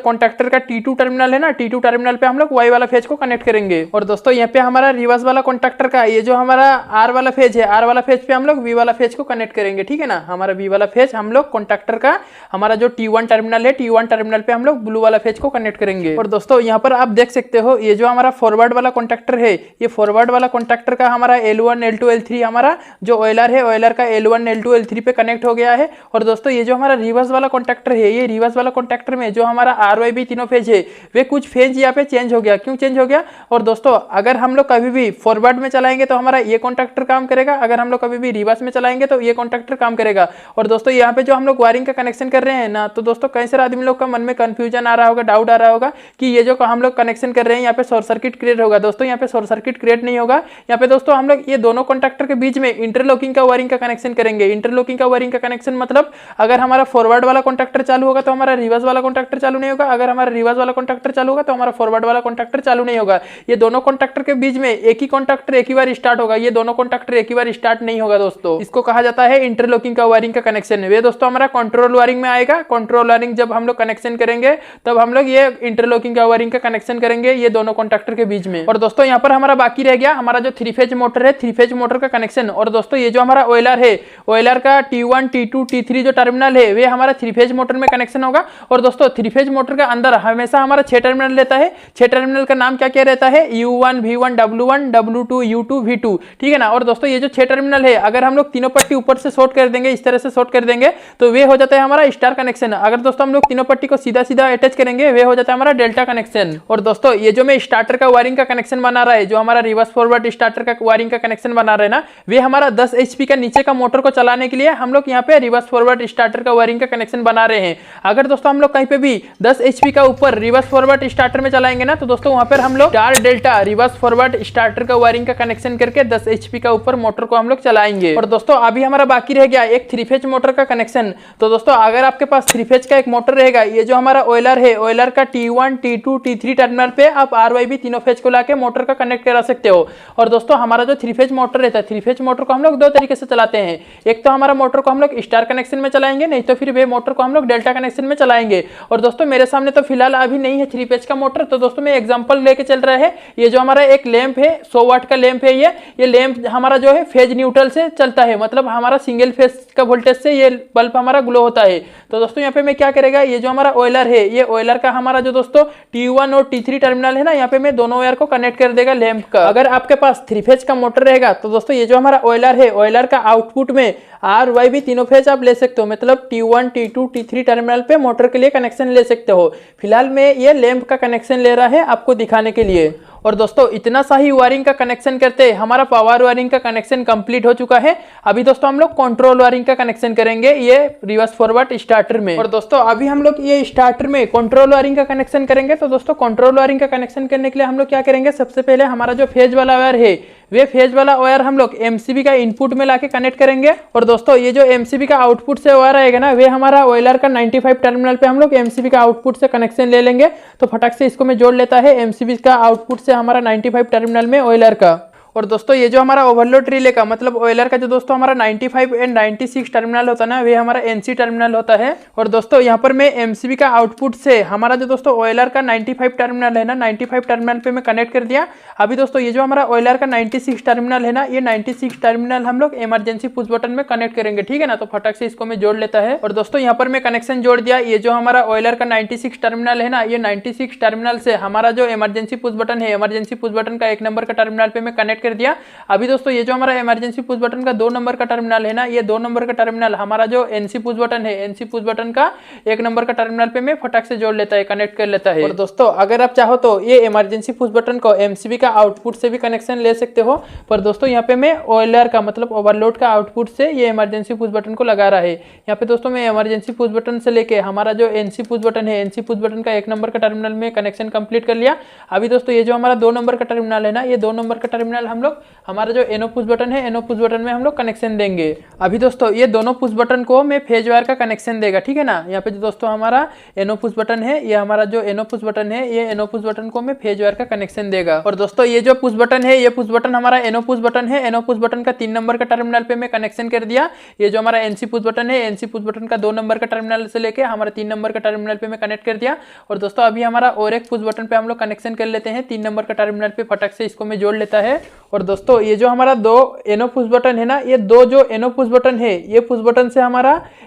कॉन्टैक्टर का T2 टर्मिनल है ना, T2 टर्मिनल पे हम लोग Y वाला फेज को कनेक्ट करेंगे। और दोस्तों यहाँ पे हमारा रिवर्स वाला कॉन्टैक्टर का ये जो हमारा R वाला फेज है, R वाला फेज पे हम लोग V वाला फेज को कनेक्ट करेंगे, ठीक है ना। हमारा V वाला फेज हम लोग कॉन्टैक्टर का हमारा जो T1 टर्मिनल है, T1 टर्मिनल पे हम लोग ब्लू वाला फेज को कनेक्ट करेंगे। और दोस्तों यहाँ पर आप देख सकते हो ये जो हमारा फॉरवर्ड वाला कॉन्टैक्टर है, ये फॉरवर्ड वाला कॉन्टैक्टर का हमारा L1 L2 L3 हमारा जो ऑयलर है, ऑयलर का L1 L2 L3 पे कनेक्ट हो गया है। और दोस्तों ये जो हमारा रिवर्स वाला कॉन्टैक्टर है, ये रिवर्स वाला कॉन्टैक्टर में जो हमारा RYB तीनों फेज है वे कुछ फेज यहाँ पे चेंज हो गया। क्यों चेंज हो गया? और दोस्तों अगर हम लोग कभी भी फॉरवर्ड में चलाएंगे तो हमारा ये कॉन्टैक्टर काम करेगा, अगर हम लोग कभी भी रिवर्स में चलाएंगे तो ये कॉन्टैक्टर काम करेगा। और दोस्तों यहाँ पे जो हम लोग वायरिंग का कनेक्शन कर रहे हैं ना, तो दोस्तों कई सारे आदमी लोग का मन में कंफ्यूजन आ रहा होगा, डाउट आ रहा होगा कि ये जो हम लोग कनेक्शन कर रहे हैं यहाँ पे शॉर्ट सर्किट क्रिएट होगा। दोस्तों यहाँ पे शॉर्ट सर्किट क्रिएट नहीं होगा। यहाँ पे दोस्तों हम लोग ये दोनों कॉन्टैक्टर के बीच में इंटरलॉकिंग का वायरिंग का कनेक्शन करेंगे। इंटरलॉकिंग का वायरिंग का कनेक्शन मतलब अगर हमारा फॉरवर्ड वाला कॉन्टैक्टर चालू होगा तो हमारा रिवर्स वाला कॉन्टैक्टर चालू नहीं होगा, अगर हमारा रिवर्स वाला कॉन्टैक्टर चालू होगा तो हमारा फॉरवर्ड वाला कॉन्टैक्टर चालू नहीं होगा। ये दोनों कॉन्टैक्टर के बीच में एक ही कॉन्टैक्टर एक ही बार स्टार्ट होगा, ये दोनों कॉन्टैक्टर एक ही बार स्टार्ट नहीं होगा। दोस्तों इसको कहा जाता है इंटरलॉकिंग का वायरिंग का कनेक्शन। वे दोस्तों हमारा कंट्रोल वायरिंग में आएगा। कंट्रोल वायरिंग जब हम लोग कनेक्शन करेंगे तब हम लोग ये इंटरलॉकिंग का वायरिंग का कनेक्शन करेंगे ये दोनों कॉन्टैक्टर के बीच में। और दोस्तों यहाँ पर हमारा बाकी रह गया हमारा जो 3 फेज मोटर है, 3 फेज मोटर का कनेक्शन। और दोस्तों ये जो हमारा ऑयलर है, ऑयलर का T1 T2 T3 जो टर्मिनल है वे हमारा 3 फेज मोटर में कनेक्शन होगा। और दोस्तों 3 फेज मोटर का अंदर हमेशा हमारा 6 टर्मिनल रहता है। 6 टर्मिनल का नाम क्या क्या रहता है? U1 V1 W1 W2 U2 V2, ठीक है ना। और दोस्तों ये जो 6 टर्मिनल है अगर हम लोग तीनों पट्टी ऊपर से शॉर्ट कर देंगे, इस तरह से शॉर्ट कर देंगे तो वे हो जाता है हमारा स्टार कनेक्शन। अगर दोस्तों हम लोग तीनों पट्टी को सीधा सीधा अटैच करेंगे वे हो जाता है हमारा डेल्टा कनेक्शन। और दोस्तों ये जो मैं स्टार्टर का वायरिंग का कनेक्शन बना रहा है, जो हमारा रिवर्स फॉरवर्ड स्टार्टर का वायरिंग का कनेक्शन बना रहे हैं ना, वे हमारा 10 HP का नीचे का मोटर को चलाने के लिए हम लोग यहाँ पे रिवर्स फॉरवर्ड स्टार्टर का वायरिंग का कनेक्शन बना रहे हैं। अगर दोस्तों हम लोग कहीं पे भी 10 HP का ऊपर रिवर्स फॉरवर्ड स्टार्टर में चलाएंगे ना, तो दोस्तों वहां पर हम लोग star delta reverse forward starter का वायरिंग का कनेक्शन करके 10 HP का ऊपर मोटर को हम लोग चलाएंगे। और दोस्तों अभी हमारा बाकी रह गया एक 3 फेज मोटर का कनेक्शन। तो दोस्तों अगर आपके पास 3 फेज का एक मोटर रहेगा, ये जो हमारा ऑयलर है, ऑयलर का T1 T2 T3 टर्मिनल पे आप RYB तीनों फेज को लाके मोटर का कनेक्ट करा सकते हो। और दोस्तों हमारा जो 3 फेज मोटर रहता है, 3 फेज मोटर को हम लोग 2 तरीके से चलाते हैं। एक तो हमारा मोटर को हम लोग स्टार कनेक्शन में चलाएंगे, नहीं तो फिर वे मोटर को हम लोग डेल्टा कनेक्शन में चलाएंगे। और दोस्तों मेरे सामने तो फिलहाल अभी नहीं है 3 फेज का मोटर, तो दोस्तों मैं एग्जांपल लेके चल रहा है। ये जो हमारा एक लैंप है, 100 वाट का लैंप है, ये लैंप हमारा जो है फेज न्यूट्रल से चलता है, मतलब हमारा सिंगल फेज का वोल्टेज से ये बल्ब हमारा ग्लो होता है। तो दोस्तों यहाँ पे मैं क्या करेगा, ये जो हमारा ऑयलर है, ये ऑयलर का हमारा जो दोस्तों T1 और T3 टर्मिनल है ना, यहाँ पे मैं दोनों वायर को कनेक्ट कर देगा लैंप का। अगर आपके पास 3 फेज का मोटर रहेगा तो दोस्तों ये जो हमारा ऑयलर है, ऑयलर का आउटपुट में RYB तीनों फेज आप ले सकते हो, मतलब T1 T2 T3 टर्मिनल पे मोटर के लिए कनेक्शन ले सकते हो। फिलहाल मैं ये लैंप का कनेक्शन ले रहा है आपको दिखाने के लिए। और दोस्तों इतना सा ही वायरिंग का कनेक्शन करते हमारा पावर वायरिंग का कनेक्शन कंप्लीट हो चुका है। अभी दोस्तों हम लोग कंट्रोल वायरिंग का कनेक्शन करेंगे ये रिवर्स फॉरवर्ड स्टार्टर में। और दोस्तों अभी हम लोग ये स्टार्टर में कंट्रोल वायरिंग का कनेक्शन करेंगे। तो दोस्तों कंट्रोल वायरिंग का कनेक्शन करने के लिए हम लोग क्या करेंगे, सबसे पहले हमारा जो फेज वाला वायर है, वे फेज वाला वायर हम लोग MCB का इनपुट में लाके कनेक्ट करेंगे। और दोस्तों ये जो MCB का आउटपुट से वायर आएगा ना, वे हमारा ऑयलर का 95 टर्मिनल पे हम लोग MCB का आउटपुट से कनेक्शन ले लेंगे। तो फटाक से इसको मैं जोड़ लेता है MCB का आउटपुट से हमारा 95 टर्मिनल में ऑयलर का। और दोस्तों ये जो हमारा ओवरलोड रिले का मतलब ऑयलर का जो दोस्तों हमारा 95 एंड 96 टर्मिनल होता है ना, वे हमारा NC टर्मिनल होता है। और दोस्तों यहाँ पर मैं MCB का आउटपुट से हमारा जो दोस्तों ऑयलर का 95 टर्मिनल है ना, 95 टर्मिनल पे मैं कनेक्ट कर दिया। अभी दोस्तों ये जो हमारा ऑयलर का 96 टर्मिनल है ना, ये 96 टर्मिनल हम लोग इमरजेंसी पुश बटन में कनेक्ट करेंगे, ठीक है ना। तो फटाक से इसको मैं जोड़ लेता है। और दोस्तों यहाँ पर मैं कनेक्शन जोड़ दिया। ये जो हमारा ऑयलर का 96 टर्मिनल है ना, ये 96 टर्मिनल से हमारा जो इमरजेंसी पुश बटन है, इमरजेंसी पुश बटन का 1 नंबर का टर्मिनल पे मैं कनेक्ट कर दिया। अभी दोस्तों ये जो हमारा इमरजेंसी पुश बटन का 2 नंबर का टर्मिनल है ना, ये 2 नंबर का टर्मिनल हमारा जो NC पुश बटन है, NC पुश बटन का 1 नंबर का टर्मिनल पे मैं फटाक से जोड़ लेता है, कनेक्ट कर लेता है। और दोस्तों अगर आप चाहो तो ये इमरजेंसी पुश बटन को MCB का आउटपुट से भी कनेक्शन ले सकते हो। पर दोस्तों यहाँ पे मैं ऑयलर का मतलब ओवरलोड का आउटपुट से ये इमरजेंसी पुश बटन को लगा रहा है। यहाँ पे दोस्तों मैं इमरजेंसी पुश बटन से लेके हमारा जो NC पुश बटन है, NC पुश बटन का 1 नंबर का टर्मिनल में कनेक्शन कंप्लीट कर लिया। अभी दोस्तों ये जो हमारा 2 नंबर का टर्मिनल है ना, ये 2 नंबर का टर्मिनल हम लोग हमारा जो एनो पुश बटन है, एनो पुश बटन में हम लोग कनेक्शन देंगे। अभी दोस्तों ये दोनों पुश बटन को मैं फेज वायर का कनेक्शन देगा, ठीक है ना। यहाँ पे जो दोस्तों हमारा एनो पुश बटन है, ये हमारा जो एनो पुश बटन है, ये एनो पुश बटन को मैं फेज वायर का कनेक्शन देगा। और दोस्तों ये जो पुश बटन है, ये पुश बटन हमारा एनो पुश बटन है। एनो पुश बटन का 3 नंबर का टर्मिनल पे मैं कनेक्शन कर दिया। ये जो हमारा एनसी पुश बटन है, एनसी पुश बटन का 2 नंबर का टर्मिनल से लेके हमारा 3 नंबर का टर्मिनल पे मैं कनेक्ट कर दिया। और दोस्तों अभी हमारा और एक पुश बटन पे हम लोग कनेक्शन कर लेते हैं 3 नंबर का टर्मिनल पे, फटक से इसको मैं जोड़ लेता है। और दोस्तों ये जो हमारा 2 एनो पुश बटन है ना, ये 2 जो एनो पुश बटन है, ये पुश बटन से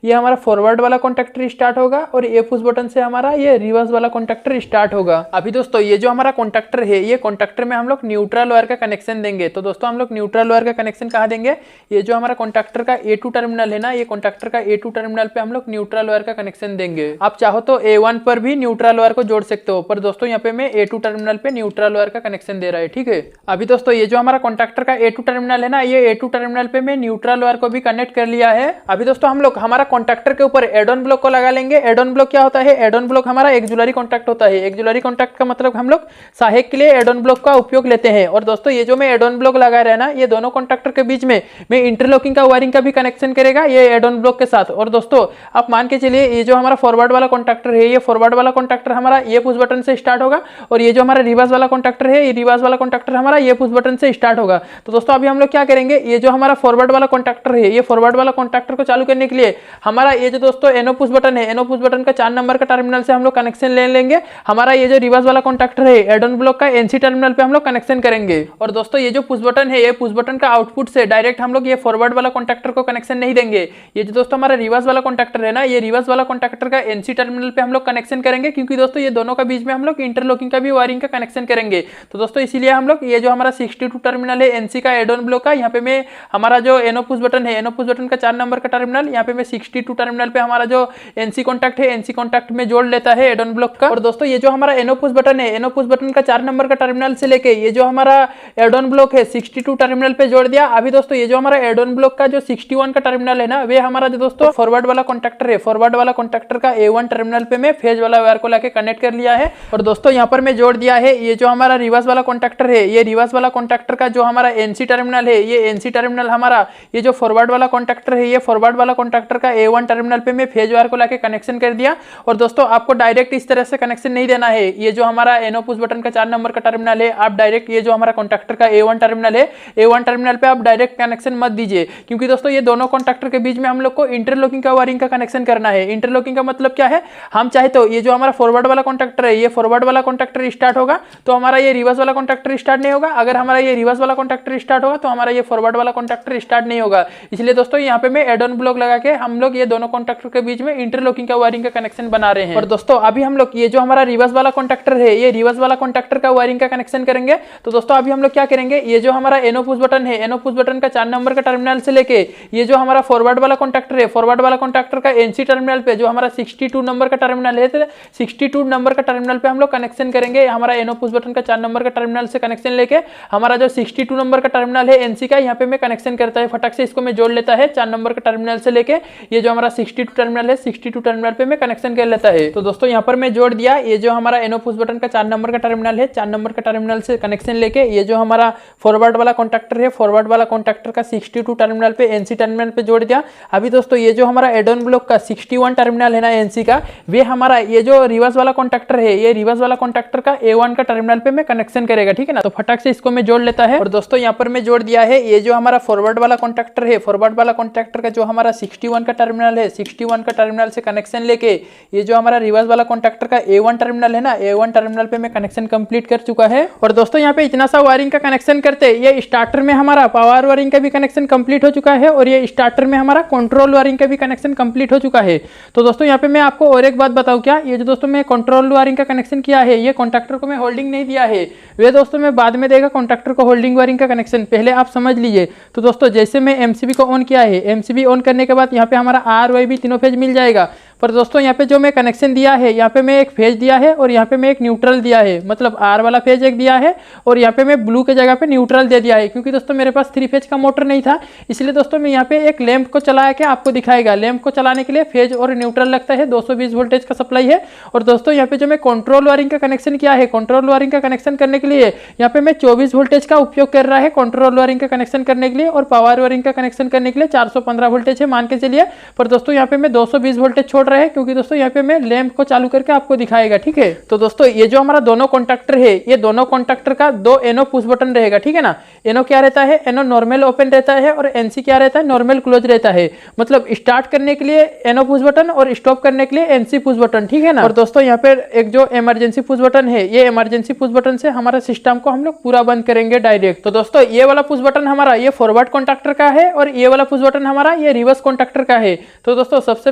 ये हमारा फॉरवर्ड वाला कॉन्टैक्टर स्टार्ट होगा और ये पुश बटन से हमारा ये रिवर्स वाला कॉन्टैक्टर स्टार्ट होगा। अभी दोस्तों ये जो हमारा कॉन्टैक्टर है, ये कॉन्टैक्टर में हम लोग न्यूट्रल वायर का कनेक्शन देंगे। तो दोस्तों हम लोग न्यूट्रल वायर का कनेक्शन कहाँ देंगे? ये जो हमारा कॉन्टैक्टर का A2 टर्मिनल है ना, ये कॉन्टैक्टर का A2 टर्मिनल पे हम लोग न्यूट्रल वायर का कनेक्शन देंगे। आप चाहो तो A1 पर भी न्यूट्रल वायर को जोड़ सकते हो, पर दोस्तों यहाँ पे मैं A2 टर्मिनल पे न्यूट्रल वायर का कनेक्शन दे रहा है, ठीक है। अभी दोस्तों ये जो हमारा कॉन्टैक्टर का A2 टर्मिनल है ना, ये A2 टर्मिनल पे मैं न्यूट्रल वायर को भी कनेक्ट कर लिया है। अभी दोस्तों हम लोग हमारा कॉन्टैक्टर के ऊपर एड ऑन ब्लॉक को लगा लेंगे। एड ऑन ब्लॉक क्या होता है? एड ऑन ब्लॉक हमारा एक्जुलरी कॉन्टैक्ट होता है। एक्जुलरी कॉन्टैक्ट का मतलब हम लोग सहायक के लिए एड ऑन ब्लॉक का उपयोग लेते हैं। और दोस्तों ये जो मैं एड ऑन ब्लॉक लगा रहा है ना, ये दोनों कॉन्टैक्टर के बीच में मैं इंटरलॉकिंग का वायरिंग का भी कनेक्शन करेगा ये एड ऑन ब्लॉक के साथ। और दोस्तों आप मान के चलिए ये जो हमारा फॉरवर्ड वाला कॉन्टैक्टर है, ये फॉरवर्ड वाला कॉन्टैक्टर हमारा ये पुश बटन से स्टार्ट होगा और ये जो हमारा रिवर्स वाला कॉन्टैक्टर है, ये रिवर्स वाला कॉन्टैक्टर हमारा ये पुश बटन से स्टार्ट होगा। तो दोस्तों अभी हम लोग क्या करेंगे, ये जो हमारा फॉरवर्ड वाला कॉन्टैक्टर है, ये फॉरवर्ड वाला कॉन्टैक्टर को चालू करने के लिए हमारा ये जो दोस्तों एनो पुश बटन है, एनो पुश बटन का 4 नंबर का टर्मिनल से हम लोग कनेक्शन ले लेंगे। हमारा ये जो रिवर्स वाला कॉन्टैक्टर है, एड ऑन ब्लॉक का एनसी टर्मिनल पे हम लोग कनेक्शन करेंगे। और दोस्तों ये जो पुश बटन है, ये पुश बटन का आउटपुट से डायरेक्ट हम लोग ये फॉरवर्ड वाला कॉन्टैक्टर को कनेक्शन नहीं देंगे। ये जो दोस्तों हमारा रिवर्स वाला कॉन्टैक्टर है ना, ये रिवर्स वाला कॉन्टैक्टर का एनसी टर्मिनल पे हम लोग कनेक्शन करेंगे, क्योंकि दोस्तों ये दोनों का बीच में हम लोग इंटरलॉकिंग का भी वायरिंग का कनेक्शन करेंगे। तो दोस्तों इसीलिए हम लोग ये जो हमारा 62 टर्मिनल है एनसी का एड ऑन ब्लॉक का, यहाँ पे मैं हमारा जो एनो पुश बटन है, एनो पुश बटन का 4 नंबर का टर्मिनल, यहाँ पे मैं 62 टर्मिनल पे हमारा जो एनसी कॉन्टैक्ट है, एनसी कॉन्टैक्ट में जोड़ लेता है एड ऑन ब्लॉक का। और दोस्तों ये जो हमारा एनो पुश बटन है, एनो पुश बटन का 4 नंबर का टर्मिनल से लेके ये जो हमारा एड ऑन ब्लॉक है 62 टर्मिनल पे जोड़ दिया। अभी दोस्तों ये जो हमारा एड ऑन ब्लॉक का जो 61 का टर्मिनल है ना, वे हमारा जो दोस्तों फॉरवर्ड वाला कॉन्टैक्टर है, फॉरवर्ड वाला कॉन्टैक्टर का A1 टर्मिनल पे मैं फेज वाला वायर को लाके कनेक्ट कर लिया है। और दोस्तों यहाँ पर मैं जोड़ दिया है ये जो हमारा रिवर्स वाला कॉन्टैक्टर है, ये रिवर्स वाला कॉन्टैक्टर का जो हमारा एनसी टर्मिनल है, ये एनसी टर्मिनल हमारा ये जो फॉरवर्ड वाला कॉन्टैक्टर है, ये फॉरवर्ड वाला कॉन्टैक्टर का A1 टर्मिनल पे मैं फेज वायर को लाके कनेक्शन कर दिया। और दोस्तों आपको डायरेक्ट इस तरह से कनेक्शन नहीं देना है। ये जो हमारा एनो पुश बटन का 4 नंबर का टर्मिनल है, आप डायरेक्ट ये जो हमारा कॉन्टैक्टर का A1 टर्मिनल है, A1 टर्मिनल पे आप डायरेक्ट कनेक्शन मत दीजिए, क्योंकि दोस्तों ये दोनों कॉन्टैक्टर के बीच में हम लोग को इंटरलॉकिंग का वायरिंग का कनेक्शन करना है। इंटरलॉकिंग का मतलब क्या है? हम चाहे तो ये जो हमारा फॉरवर्ड वाला कॉन्टैक्टर है, ये फॉरवर्ड वाला कॉन्टैक्टर स्टार्ट होगा तो हमारा ये रिवर्स वाला कॉन्टैक्टर स्टार्ट नहीं होगा। अगर हमारा ये रिवर्स वाला कॉन्टैक्टर स्टार्ट होगा तो हमारा ये फॉरवर्ड वाला कॉन्टैक्टर स्टार्ट नहीं होगा। इसलिए दोस्तों यहाँ पे मैं एड ऑन ब्लॉक लगा के हम लोग ये दोनों कॉन्टैक्टर के बीच में इंटरलॉकिंग का वायरिंग का कनेक्शन बना रहे हैं। और दोस्तों अभी हम लोग ये जो हमारा रिवर्स वाला कॉन्टैक्टर है, ये रिवर्स वाला कॉन्टैक्टर का वायरिंग का कनेक्शन करेंगे। तो दोस्तों अभी हम लोग क्या करेंगे, ये जो हमारा एनो पुश बटन है, एनो पुश बटन का 4 नंबर का टर्मिनल से लेके ये जो हमारा फॉरवर्ड वाला कॉन्टैक्टर है, फॉरवर्ड वाला कॉन्टैक्टर का एनसी टर्मिनल पे जो हमारा 62 नंबर का टर्मिनल है, 62 नंबर का टर्मिनल पे हम लोग कनेक्शन करेंगे। हमारा एनो पुश बटन का 4 नंबर का टर्मिनल से कनेक्शन लेके हमारा जो 62 नंबर का टर्मिनल है एनसी का, यहाँ पे मैं कनेक्शन करता है, फटक से इसको मैं जोड़ लेता है 4 नंबर का टर्मिनल से लेके ये जो हमारा 62 टर्मिनल है, 62 टर्मिनल पे मैं कनेक्शन कर लेता है। तो दोस्तों यहाँ पर मैं जोड़ दिया ये जो हमारा एनो पुश बटन का 4 नंबर का टर्मिनल है, 4 नंबर का टर्मिनल से कनेक्शन लेके ये जो हमारा फॉरवर्ड वाला कॉन्टैक्टर है, फॉरवर्ड वाला कॉन्टैक्टर का 62 टर्मिनल पे एनसी टर्मिनल पे जोड़ दिया। अभी दोस्तों ये जो हमारा एड ऑन ब्लॉक का 61 टर्मिनल है ना एनसी का, वे हमारा ये जो रिवर्स वाला कॉन्टैक्टर है, ये रिवर्स वाला कॉन्टैक्टर का A1 का टर्मिनल पे मैं कनेक्शन करेगा, ठीक है ना। तो फटाक से इसको मैं जोड़ लेता है। और दोस्तों यहाँ पर मैं जोड़ दिया है ये जो हमारा फॉरवर्ड वाला कॉन्टैक्टर है, फॉरवर्ड वाला कॉन्टैक्टर का जो हमारा 61 का टर्मिनल है, 61 का टर्मिनल से कनेक्शन लेके ये जो हमारा रिवर्स वाला कॉन्टैक्टर का A1 टर्मिनल है ना, A1 टर्मिनल पे मैं कनेक्शन कंप्लीट कर चुका है। और दोस्तों यहाँ पे इतना सा वायरिंग का कनेक्शन करते ये स्टार्टर में हमारा पावर वायरिंग का भी कनेक्शन कंप्लीट हो चुका है और ये स्टार्टर में हमारा कंट्रोल वायरिंग का भी कनेक्शन कंप्लीट हो चुका है। तो दोस्तों यहाँ पे मैं आपको और एक बात बताऊँ क्या, ये जो दोस्तों मैं कंट्रोल वायरिंग का कनेक्शन किया है, ये कॉन्टैक्टर को मैं होल्डिंग नहीं दिया है, वे दोस्तों मैं बाद में देगा कॉन्टैक्टर को होल्डिंग वायरिंग का कनेक्शन, पहले आप समझ लीजिए। तो दोस्तों जैसे मैं एमसीबी को ऑन किया है, एमसीबी ऑन करने के बाद यहाँ पे हमारा RYB तीनों फेज मिल जाएगा। पर दोस्तों यहाँ पे जो मैं कनेक्शन दिया है, यहाँ पे मैं एक फेज दिया है और यहाँ पे मैं एक न्यूट्रल दिया है, मतलब आर वाला फेज एक दिया है और यहाँ पे मैं ब्लू के जगह पे न्यूट्रल दे दिया है, क्योंकि दोस्तों मेरे पास 3 फेज का मोटर नहीं था। इसलिए दोस्तों मैं यहाँ पे एक लैंप को चला के आपको दिखाएगा। लैंप को चलाने के लिए फेज और न्यूट्रल लगता है, 220 वोल्टेज का सप्लाई है। और दोस्तों यहाँ पे जो मैं कंट्रोल वायरिंग का कनेक्शन किया है, कंट्रोल वायरिंग का कनेक्शन करने के लिए यहाँ पे मैं 24 वोल्टेज का उपयोग कर रहा है कंट्रोल वायरिंग का कनेक्शन करने के लिए, और पावर वायरिंग का कनेक्शन करने के लिए 415 वोल्टेज है मान के चलिए। पर दोस्तों यहाँ पे मैं 220 वोल्टेज छोड़ रहा है, क्योंकि दोस्तों यहाँ पे मैं लैंप को चालू करके आपको दिखाएगा, ठीक है। तो दोस्तों ये जो हमारा दोनों कॉन्टैक्टर है, ये दोनों कॉन्टैक्टर का 2 एनो पुश बटन रहेगा, ठीक है ना। एनो क्या रहता है, एनो नॉर्मल ओपन रहता है और एनसी क्या रहता है, नॉर्मल क्लोज रहता है। मतलब स्टार्ट करने के लिए एनो पुश बटन और स्टॉप करने के लिए एनसी पुश बटन, ठीक है ना। और दोस्तों यहाँ पे एक जो इमरजेंसी पुश बटन है, ये इमरजेंसी पुश बटन से हमारा सिस्टम को हम लोग पूरा बंद करेंगे डायरेक्ट। तो दोस्तों ये वाला पुश बटन हमारा ये फॉरवर्ड कॉन्टैक्टर का है और ये वाला पुश बटन हमारा ये रिवर्स कॉन्टैक्टर का है। तो दोस्तों सबसे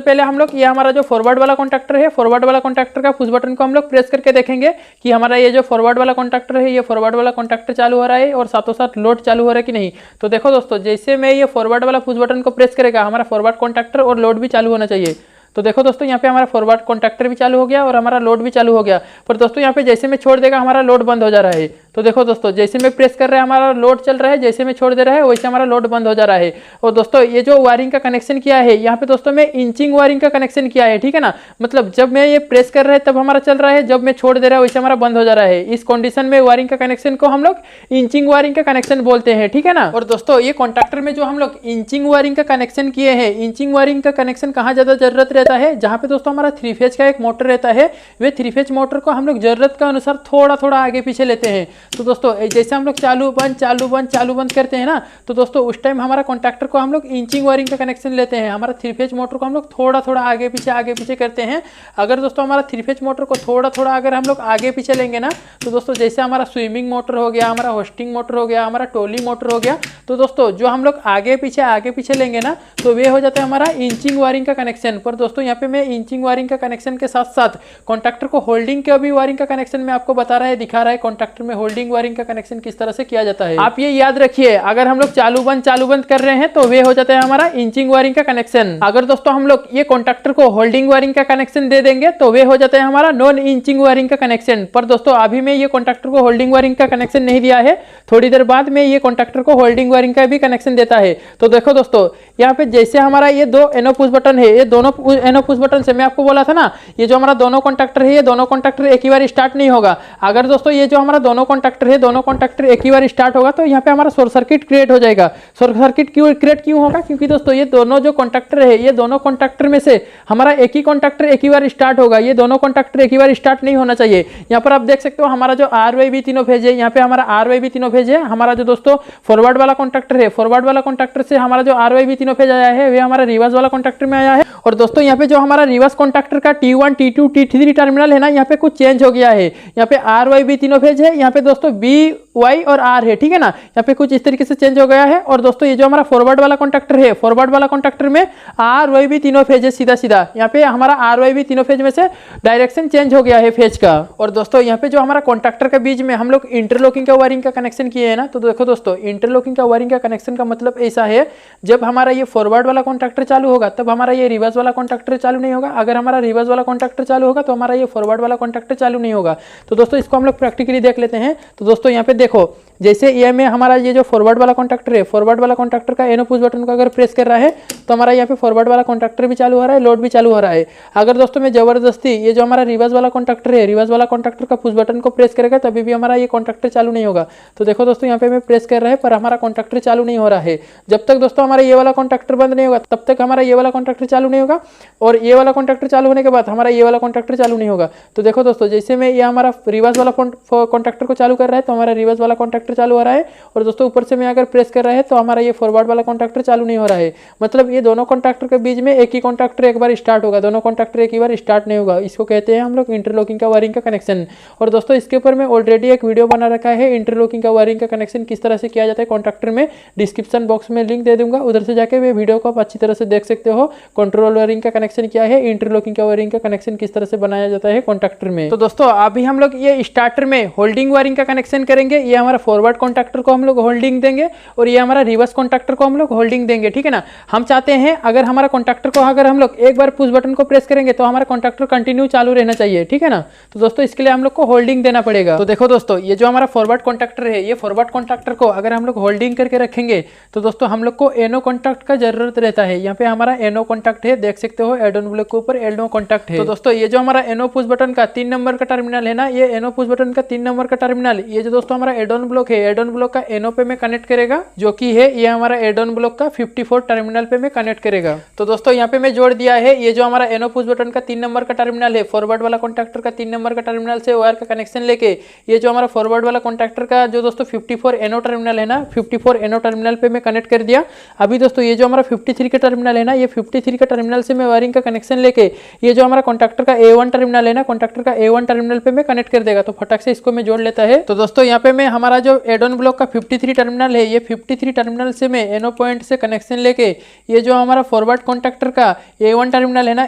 पहले हम लोग ये हमारा जो फॉरवर्ड वाला कॉन्टैक्टर है, फॉरवर्ड वाला कॉन्टैक्टर का पुश बटन को हम लोग प्रेस करके देखेंगे कि हमारा ये जो फॉरवर्ड वाला कॉन्टैक्टर है, ये फॉरवर्ड वाला कॉन्टैक्टर चालू हो रहा है और साथों साथ लोड चालू हो रहा है कि नहीं। तो देखो दोस्तों, जैसे मैं ये फॉरवर्ड वाला पुश बटन को प्रेस करेगा, हमारा फॉरवर्ड कॉन्टैक्टर और लोड भी चालू होना चाहिए। तो देखो दोस्तों, यहाँ पे हमारा फॉरवर्ड कॉन्टैक्टर भी चालू हो गया और हमारा लोड भी चालू हो गया। पर दोस्तों यहाँ पे जैसे मैं छोड़ देगा हमारा लोड बंद हो जा रहा है। तो देखो दोस्तों, जैसे मैं प्रेस कर रहा है हमारा लोड चल रहा है, जैसे मैं छोड़ दे रहा है वैसे हमारा लोड बंद हो जा रहा है। और दोस्तों ये जो वायरिंग का कनेक्शन किया है, यहाँ पे दोस्तों मैं इंचिंग वायरिंग का कनेक्शन किया है, ठीक है ना। मतलब जब मैं ये प्रेस कर रहा है तब हमारा चल रहा है, जब मैं छोड़ दे रहा है वैसे हमारा बंद हो जा रहा है। इस कंडीशन में वायरिंग का कनेक्शन को हम लोग इंचिंग वायरिंग का कनेक्शन बोलते हैं, ठीक है ना। और दोस्तों ये कॉन्टैक्टर में जो हम लोग इंचिंग वायरिंग का कनेक्शन किए हैं, इंचिंग वायरिंग का कनेक्शन कहाँ ज्यादा जरूरत रहता है, जहाँ पे दोस्तों हमारा 3 फेज का एक मोटर रहता है, वे 3 फेज मोटर को हम लोग जरूरत के अनुसार थोड़ा थोड़ा आगे पीछे लेते हैं। तो दोस्तों जैसे हम लोग चालू बंद करते हैं ना, तो दोस्तों उस टाइम हमारा कॉन्टैक्टर को हम लोग इंचिंग वायरिंग का कनेक्शन लेते हैं। हमारा 3 फेज मोटर को हम लोग थोड़ा थोड़ा आगे पीछे करते हैं। अगर दोस्तों हमारा 3 फेज मोटर को थोड़ा थोड़ा अगर हम लोग आगे पीछे लेंगे ना, तो दोस्तों जैसे हमारा स्विमिंग मोटर हो गया, हमारा होस्टिंग मोटर हो गया, हमारा टोली मोटर हो गया, तो दोस्तों जो हम लोग आगे पीछे लेंगे ना, तो वे हो जाता है हमारा इंचिंग वायरिंग का कनेक्शन। पर दोस्तों यहाँ पे मैं इंचिंग वायरिंग का कनेक्शन के साथ साथ कॉन्टैक्टर को होल्डिंग के भी वायरिंग का कनेक्शन में आपको बता रहा है, दिखा रहा है कॉन्टैक्टर में होल्डिंग वायरिंग का कनेक्शन किस तरह से किया जाता है। आप ये याद रखिए, अगर हम लोग चालू बंद कर रहे हैं तो वे हो जाता है हमारा इंचिंग वायरिंग का कनेक्शन। अगर दोस्तों हम लोग ये कॉन्टैक्टर को होल्डिंग वायरिंग का कनेक्शन दे देंगे तो वे हो जाता है हमारा नॉन इंचिंग वायरिंग का कनेक्शन। पर दोस्तों अभी मैं ये कॉन्टैक्टर को होल्डिंग वायरिंग का कनेक्शन नहीं दिया है, थोड़ी देर बाद में ये कॉन्टैक्टर को होल्डिंग वायरिंग का भी कनेक्शन देता है। तो देखो दोस्तों, यहाँ पे जैसे हमारा ये 2 एनो पुश बटन है, ये दोनों एनो पुश बटन से मैं आपको बोला था ना, ये जो हमारा दोनों कॉन्टैक्टर है, ये दोनों कॉन्टैक्टर एक ही बार स्टार्ट नहीं होगा। अगर दोस्तों ये जो हमारा दोनों कॉन्टैक्टर है, दोनों कॉन्टैक्टर एक ही बार स्टार्ट होगा तो यहाँ पे हमारा शॉर्ट सर्किट क्रिएट हो जाएगा। शॉर्ट सर्किट क्रिएट क्यों होगा, क्योंकि दोस्तों ये दोनों जो कॉन्टैक्टर है, ये दोनों कॉन्टैक्टर में से हमारा एक ही कॉन्टैक्टर एक ही बार स्टार्ट होगा। ये दोनों कॉन्टैक्टर एक ही बार स्टार्ट नहीं होना चाहिए। यहाँ पर आप देख सकते हो हमारा जो RYB तीनों फेज है, यहाँ पे हमारा RYB तीनों फेज है। हमारा जो दोस्तों फॉरवर्ड वाला कॉन्टैक्टर है, फॉरवर्ड वाला कॉन्टैक्टर से हमारा जो RYB तीनों फेज आया है, वे हमारा रिवर्स वाला कॉन्टैक्टर में आया है। और दोस्तों यहाँ पे जो हमारा रिवर्स कॉन्टैक्टर का T1 T2 T3 टर्मिनल है ना, यहाँ पे कुछ चेंज हो गया है। यहाँ पे RYB तीनों फेज है, यहाँ पे दोस्तों B Y और R है, ठीक है ना। यहाँ पे कुछ इस तरीके से चेंज हो गया है। और दोस्तों ये जो हमारा फॉरवर्ड वाला कॉन्टैक्टर है, फॉरवर्ड वाला कॉन्टैक्टर में RYB तीनों फेज है सीधा। यहाँ पे हमारा RYB तीनों फेज में से डायरेक्शन चेंज हो गया है फेज का। और दोस्तों यहाँ पे जो हमारा कॉन्टैक्टर के बीच में हम लोग इंटरलॉकिंग का वायरिंग का कनेक्शन किए हैं ना, तो देखो दोस्तों इंटरलॉकिंग का वायरिंग का कनेक्शन का मतलब ऐसा है, जब हमारा ये फॉरवर्ड वाला कॉन्टैक्टर चालू होगा तब हमारा ये रिवर्स वाला कॉन्टैक्टर चालू नहीं होगा। अगर हमारा रिवर्स वाला कॉन्टैक्टर चालू होगा तो हमारा ये फॉरवर्ड वाला कॉन्टैक्टर चालू नहीं होगा। तो दोस्तों इसको हम लोग प्रैक्टिकली देख लेते हैं। तो दोस्तों यहाँ पे देखो, जैसे ये में हमारा ये जो फॉरवर्ड वाला कॉन्टैक्टर है, फॉरवर्ड वाला कॉन्टैक्टर का एनो पुश बटन को अगर प्रेस कर रहा है तो हमारा यहाँ पे फॉरवर्ड वाला कॉन्टैक्टर भी चालू हो रहा है, लोड भी चालू हो रहा है। अगर दोस्तों मैं जबरदस्ती ये जो हमारा रिवर्स वाला कॉन्टैक्टर है, रिवर्स वाला कॉन्टैक्टर का पुश बटन को प्रेस करेगा तभी भी हमारा ये कॉन्टैक्टर चालू नहीं होगा। तो देखो दोस्तों यहाँ पे मैं प्रेस कर रहा है पर हमारा कॉन्टैक्टर चालू नहीं हो रहा है। जब तक दोस्तों हमारा ये वाला कॉन्टैक्टर बंद नहीं होगा तब तक हमारा ये वाला कॉन्टैक्टर चालू नहीं होगा, और ये वाला कॉन्टैक्टर चालू होने के बाद हमारा ये वाला कॉन्टैक्टर चालू नहीं होगा। तो देखो दोस्तों, जैसे मैं ये हमारा रिवर्स वाला कॉन्टैक्टर को चालू कर रहा है तो हमारा रिवर्स वाला कॉन्टैक्टर चालू हो रहा है, और दोस्तों ऊपर से मैं अगर प्रेस कर रहा है तो हमारा ये फॉरवर्ड वाला कॉन्टैक्टर चालू नहीं हो रहा है। मतलब ये दोनों कॉन्टैक्टर के बीच में एक ही कॉन्टैक्टर एक बार स्टार्ट होगा, दोनों कॉन्टैक्टर एक ही बार स्टार्ट नहीं होगा। इसको कहते हैं हम लोग इंटरलॉकिंग का वायरिंग का कनेक्शन। और दोस्तों इसके ऊपर मैं ऑलरेडी एक वीडियो बना रखा है, इंटरलॉकिंग का वायरिंग का कनेक्शन किस तरह से किया जाता है कॉन्टैक्टर में। डिस्क्रिप्शन बॉक्स में लिंक दे दूंगा, उधर से जाके वे वीडियो को आप अच्छी तरह से देख सकते हो। कंट्रोल वायरिंग का कनेक्शन क्या है, इंटरलॉकिंग का वायरिंग का कनेक्शन किस तरह से बनाया जाता है कॉन्टैक्टर में। तो दोस्तों अभी हम लोग ये स्टार्टर में होल्डिंग वायरिंग का कनेक्शन करेंगे। ये हमारा फॉरवर्ड कॉन्टैक्टर को हम लोग होल्डिंग देंगे और ये हमारा रिवर्स कॉन्टैक्टर को हम लोग होल्डिंग देंगे, ठीक है ना। हम चाहते हैं अगर हमारा कॉन्टैक्टर को अगर हम लोग एक बार पुश बटन को प्रेस करेंगे तो हमारा कॉन्टैक्टर कंटिन्यू चालू रहना चाहिए, ठीक है ना। तो दोस्तों इसके लिए हम लोग को होल्डिंग देना पड़ेगा। तो देखो दोस्तों ये जो हमारा फॉरवर्ड कॉन्टैक्टर है, ये फॉरवर्ड कॉन्टैक्टर को अगर हम लोग होल्डिंग करके रखेंगे तो दोस्तों हम लोग को एनो कॉन्टैक्ट का जरूरत रहता है। यहाँ पे हमारा एनो कॉन्टैक्ट है, देख सकते हो एड ऑन ब्लॉक के ऊपर एनो कॉन्टैक्ट है। तो दोस्तों ये जो हमारा एनो पुश बटन का 3 नंबर का टर्मिनल है ना, ये एनो पुश बटन का 3 नंबर का टर्मिनल, ये जो दोस्तों हमारा एड ऑन ब्लॉक है, एड ऑन ब्लॉक का एनो पे में कनेक्ट करेगा, जो कि है ये हमारा एड ऑन ब्लॉक का 54 टर्मिनल पे में कनेक्ट करेगा। तो दोस्तों यहाँ पे मैं जोड़ दिया है ये जो हमारा एनो पुश बटन का 3 नंबर का टर्मिनल है, फॉरवर्ड वाला कॉन्टैक्टर का 3 नंबर का टर्मिनल से वायर का कनेक्शन लेके ये जो हमारा फॉरवर्ड वाला कॉन्टैक्टर का जो दोस्तों 54 एनो टर्मिनल है ना, 54 एनो टर्मिनल पे मैं कनेक्ट कर दिया। अभी दोस्तों ये जो हमारा 53 का टर्मिनल है ना, ये 53 का टर्मिनल से मैं वायरिंग का कनेक्शन लेके ये जो हमारा कॉन्टैक्टर का A1 टर्मिनल है ना, कॉन्टैक्टर का A1 टर्मिनल पे मैं कनेक्ट कर देगा। तो फटाक से इसको मैं जोड़ लेता है। तो दोस्तों यहाँ पे मैं हमारा जो एड ऑन ब्लॉक का 53 टर्मिनल है, ये 53 टर्मिनल से मैं एनो पॉइंट से कनेक्शन लेके ये जो हमारा फॉरवर्ड कॉन्टैक्टर का A1 टर्मिनल है ना,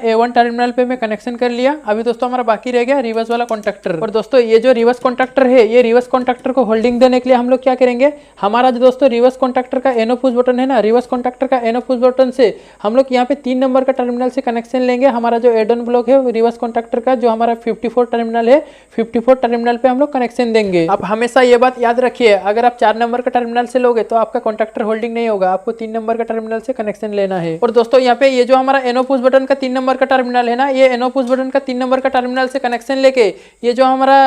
A1 टर्मिनल पे मैं कनेक्शन कर लिया। अभी दोस्तों हमारा बाकी रह गया रिवर्स वाला कॉन्टैक्टर। और दोस्तों ये जो रिवर्स कॉन्टैक्टर है, ये रिवर्स कॉन्टैक्टर को होल्डिंग देने के लिए हम लोग क्या करेंगे, हमारा जो दोस्तों रिवर्स कॉन्टैक्टर का एनो पुश बटन है ना, रिवर्स कॉन्टैक्टर का एनो पुश बटन से हम लोग यहाँ पे 3 नंबर का टर्मिनल से कनेक्शन लेंगे। हमारा जो एड ऑन ब्लॉक है रिवर्स कॉन्टैक्टर का जो हमारा 54 टर्मिनल है, 54 टर्मिनल पे हम लोग कनेक्शन देंगे। आप हमेशा ये बात याद रखिए, अगर आप 4 नंबर का टर्मिनल से लोगे तो आपका कॉन्टैक्टर होल्डिंग नहीं होगा, आपको 3 नंबर का टर्मिनल से कनेक्शन लेना है। और दोस्तों यहाँ पे ये जो हमारा एनो पुश बटन का 3 नंबर का टर्मिनल है ना, ये एनो पुश बटन का 3 नंबर का टर्मिनल से कनेक्शन लेके ये जो हमारा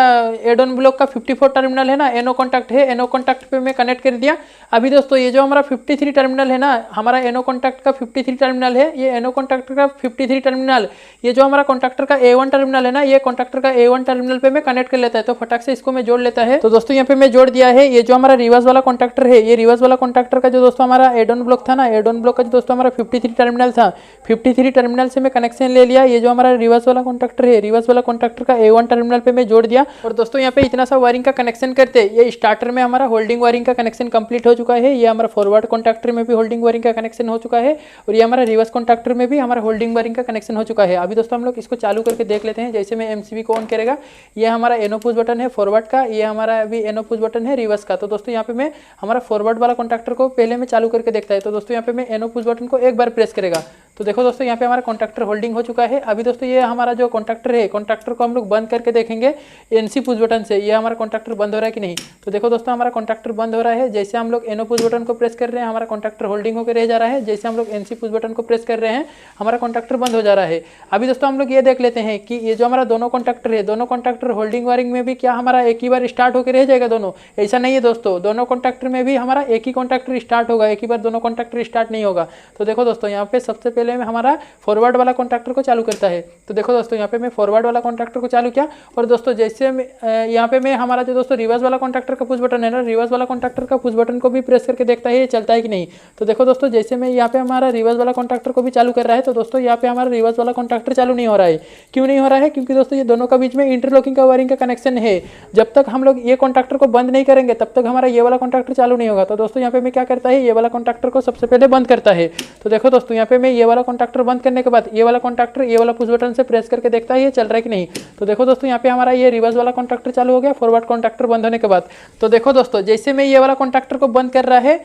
एड ऑन ब्लॉक का 54 टर्मिनल है ना, एनो कॉन्टैक्ट है, एनो कॉन्टैक्ट पे मैं कनेक्ट कर दिया। अभी दोस्तों ये जो हमारा 53 टर्मिनल है ना, हमारा एनो कॉन्टैक्ट का 53 टर्मिनल है, ये एनो कॉन्टैक्टर का 53 टर्मिनल, ये जो हमारा कॉन्टैक्टर का A1 टर्मिनल है ना, ये कॉन्टैक्टर का A1 टर्मिनल पे मैं कनेक्ट कर लेता है। तो फटाक से इसको मैं जोड़ लेता है। तो दोस्तों यहाँ पे मैं जोड़ दिया है ये जो हमारा रिवर्स वाला कॉन्टैक्टर है, ये रिवर्स वाला कॉन्टैक्टर का जो दोस्तों हमारा एड ऑन ब्लॉक था ना, एड ऑन ब्लॉक का जो दोस्तों हमारा 53 टर्मिनल था, 53 टर्मिनल से मैं कनेक्शन ले लिया। ये जो हमारा रिवर्स वाला कॉन्टैक्टर है, रिवर्स वाला कॉन्टैक्टर का A1 टर्मिनल पे मैं जोड़ दिया। और दोस्तों यहाँ पे इतना सा वायरिंग का कनेक्शन करते ये स्टार्टर में हमारा होल्डिंग वायरिंग का कनेक्शन कंप्लीट हो चुका है। ये हमारा फॉरवर्ड कॉन्टैक्टर में भी होल्डिंग वायरिंग का कनेक्शन हो चुका है और ये हमारा रिवर्स कॉन्टैक्टर में भी हमारा होल्डिंग वायरिंग का कनेक्शन हो चुका है। अभी दोस्तों हम लोग इसको चालू करके देख लेते हैं। जैसे मैं MCB को ऑन करेगा, ये हमारा एनो पुश बटन है फॉरवर्ड का, ये हमारा अभी एनो पुश बटन है रिवर्स का। तो दोस्तों यहाँ पे मैं हमारा फॉरवर्ड वाला कॉन्टैक्टर को पहले मैं चालू करके देखता है। तो दोस्तों यहाँ पे मैं एनो पुश बटन को एक बार प्रेस करेगा तो देखो दोस्तों यहाँ पे हमारा कॉन्टैक्टर होल्डिंग हो चुका है। अभी दोस्तों ये हमारा जो कॉन्टैक्टर है, कॉन्टैक्टर को हम लोग बंद करके देखेंगे NC पुश बटन से, ये हमारा कॉन्टैक्टर बंद हो रहा है कि नहीं। तो देखो दोस्तों हमारा कॉन्टैक्टर बंद हो रहा है। जैसे हम लोग एनो पुश बटन को प्रेस कर रहे हैं, हमारा कॉन्टैक्टर होल्डिंग होकर रह जा रहा है। जैसे हम लोग NC पुश बटन को प्रेस कर रहे हैं, हमारा कॉन्टैक्टर बंद हो जा रहा है। अभी दोस्तों हम लोग ये देख लेते हैं कि ये जो हमारा दोनों कॉन्टैक्टर है, दोनों कॉन्टैक्टर होल्डिंग वायरिंग में भी क्या हमारा एक ही बार स्टार्ट होकर रह जाएगा दोनों, ऐसा नहीं है दोस्तों। दोनों कॉन्टैक्टर में भी हमारा एक ही कॉन्टैक्टर स्टार्ट होगा, एक ही बार दोनों कॉन्टैक्टर स्टार्ट नहीं होगा। तो देखो दोस्तों यहाँ पे सबसे पहले में हमारा फॉरवर्ड वाला कॉन्टैक्टर को चालू करता है। तो देखो दोस्तों यहाँ पे मैं फॉरवर्ड वाला कॉन्टैक्टर को चालू किया और दोस्तों जैसे यहाँ पे मैं हमारा जो दोस्तों रिवर्स वाला कॉन्टैक्टर का पुश बटन है ना, रिवर्स वाला कॉन्टैक्टर का पुश बटन को भी प्रेस करके देखता है ये चलता है कि नहीं। तो देखो दोस्तों जैसे मैं यहाँ पे हमारा रिवर्स वाला कॉन्टैक्टर को भी चालू कर रहा है, तो दोस्तों यहाँ पे हमारा रिवर्स वाला कॉन्टैक्टर चालू नहीं हो रहा है। क्यों नहीं हो रहा है? क्योंकि दोस्तों ये दोनों के बीच में इंटरलॉकिंग का वायरिंग का कनेक्शन है। जब तक हम लोग ये कॉन्टैक्टर को बंद नहीं करेंगे तब तक हमारा ये वाला कॉन्टैक्टर चालू नहीं होगा। तो दोस्तों यहाँ पे मैं क्या करता है, ये वाला कॉन्टैक्टर को सबसे पहले बंद करता है। तो देखो दोस्तों यहाँ पे मैं ये वाला कॉन्टैक्टर बंद करने के बाद ये वाला कॉन्टैक्टर ये वाला पुश बटन से प्रेस करके देखता है ये चल रहा है कि नहीं। तो देखो दोस्तों यहाँ पे हमारा ये रिवर्स वाला कॉन्टैक्टर चालू हो गया फॉरवर्ड कॉन्टैक्टर बंद होने के बाद। तो देखो दोस्तों जैसे मैं ये वाला कॉन्टैक्टर को बंद कर रहा है,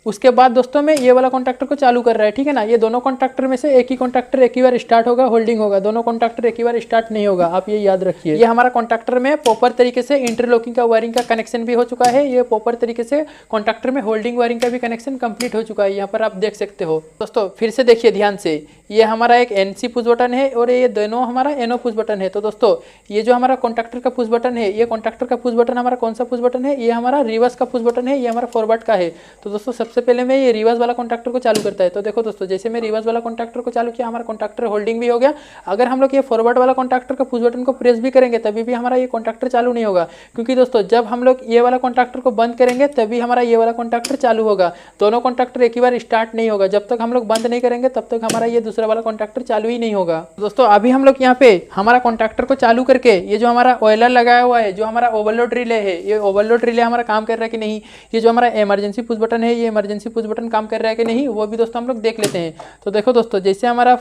उसके बाद दोस्तों में ये वाला कॉन्टैक्टर को चालू कर रहा है, ठीक है ना। ये दोनों कॉन्टैक्टर में से एक ही कॉन्टैक्टर एक ही बार स्टार्ट होगा, होल्डिंग होगा, दोनों कॉन्टैक्टर एक ही बार स्टार्ट नहीं होगा, आप ये याद रखिए। ये हमारा कॉन्टैक्टर में प्रॉपर तरीके से इंटरलॉकिंग का वायरिंग का कनेक्शन भी हो चुका है। ये प्रॉपर तरीके से कॉन्टैक्टर में होल्डिंग वायरिंग का भी कनेक्शन कंप्लीट हो चुका है, यहाँ पर आप देख सकते हो। दोस्तों फिर से देखिए ध्यान से, ये हमारा एक NC पुश बटन है और ये दोनों हमारा एनो पुश बटन है। तो दोस्तों ये जो हमारा कॉन्टैक्टर का पुश बटन है, ये कॉन्टैक्टर का पुश बटन हमारा कौन सा पुश बटन है, ये हमारा रिवर्स का पुश बटन है, ये हमारा फॉरवर्ड का है। तो दोस्तों सबसे पहले मैं ये रिवर्स वाला कॉन्टैक्टर को चालू करता है। तो देखो दोस्तों जैसे मैं रिवर्स वाला कॉन्टैक्टर को चालू किया, हमारा कॉन्टैक्टर होल्डिंग भी हो गया। अगर हम लोग ये फॉरवर्ड वाला कॉन्टैक्टर का पुश बटन को प्रेस भी करेंगे तभी भी हमारा ये कॉन्टैक्टर चालू नहीं होगा, क्योंकि दोस्तों जब हम लोग ये वाला कॉन्टैक्टर को बंद करेंगे तभी हमारा ये वाला कॉन्टैक्टर चालू होगा। दोनों कॉन्टैक्टर एक ही बार स्टार्ट नहीं होगा, जब तक हम लोग बंद नहीं करेंगे तब तक हमारा ये दूसरा वाला कॉन्टैक्टर चालू ही नहीं होगा। दोस्तों अभी हम लोग यहाँ पे हमारा कॉन्टैक्टर को चालू करके ये जो हमारा ऑयलर लगाया हुआ है, जो हमारा ओवरलोड रिले है, ये ओवरलोड रिले हमारा काम कर रहा है कि नहीं। ये जो हमारा इमरजेंसी पुश बटन है, ये इमरजेंसी पुश बटन काम कर रहा है कि नहीं वो भी दोस्तों हम लोग देख लेते हैं। तो देखो दोस्तों, जैसे हमारा